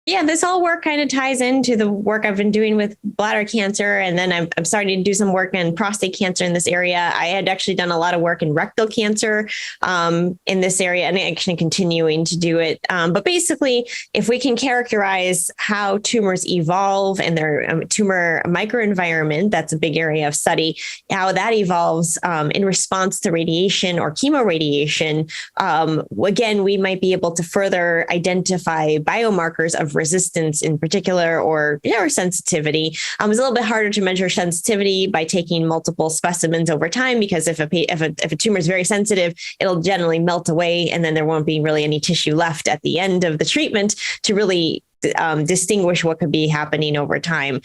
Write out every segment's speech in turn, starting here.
Yeah, this all work kind of ties into the work I've been doing with bladder cancer. And then I'm starting to do some work in prostate cancer in this area. I had actually done a lot of work in rectal cancer in this area, and actually continuing to do it. But basically, if we can characterize how tumors evolve and their tumor microenvironment, that's a big area of study, how that evolves in response to radiation or chemoradiation, again, we might be able to further identify biomarkers of resistance in particular, or sensitivity. It's a little bit harder to measure sensitivity by taking multiple specimens over time, because if a tumor is very sensitive, it'll generally melt away, and then there won't be really any tissue left at the end of the treatment to really distinguish what could be happening over time.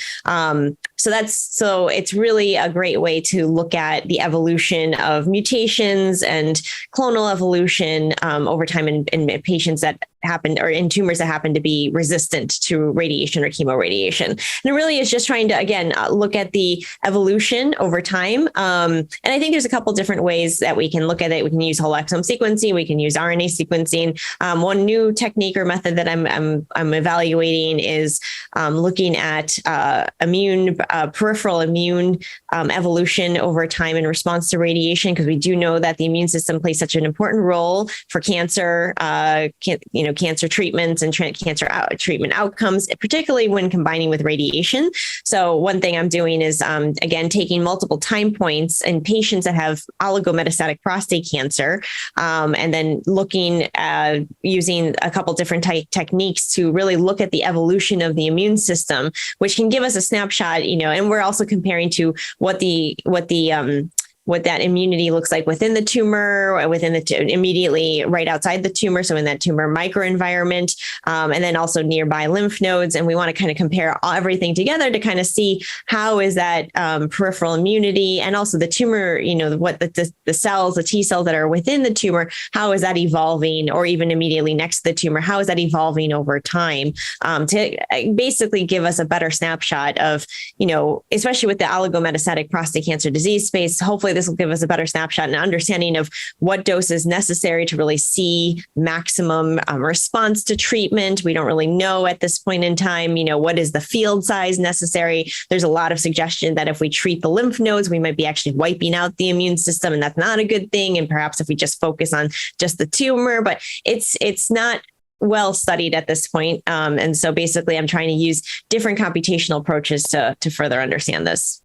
So it's really a great way to look at the evolution of mutations and clonal evolution over time in patients that happen, or in tumors that happen to be resistant to radiation or chemoradiation. And it really is just trying to, again, look at the evolution over time. And I think there's a couple different ways that we can look at it. We can use whole exome sequencing. We can use RNA sequencing. One new technique or method that I'm evaluating is looking at peripheral immune evolution over time in response to radiation, because we do know that the immune system plays such an important role for cancer, cancer treatments and cancer treatment outcomes, particularly when combining with radiation. So one thing I'm doing is, again, taking multiple time points in patients that have oligometastatic prostate cancer, and then looking at using a couple different techniques to really look at the evolution of the immune system, which can give us a snapshot, and we're also comparing to what that immunity looks like within the tumor, or within immediately right outside the tumor, so in that tumor microenvironment, and then also nearby lymph nodes. And we want to kind of compare everything together to kind of see how is that peripheral immunity, and also the tumor, what the cells, the T cells that are within the tumor, how is that evolving, or even immediately next to the tumor, how is that evolving over time, to basically give us a better snapshot of, especially with the oligometastatic prostate cancer disease space. Hopefully this will give us a better snapshot and understanding of what dose is necessary to really see maximum response to treatment. We don't really know at this point in time, what is the field size necessary. There's a lot of suggestion that if we treat the lymph nodes, we might be actually wiping out the immune system, and that's not a good thing. And perhaps if we just focus on just the tumor, but it's not well studied at this point. And so basically I'm trying to use different computational approaches to further understand this.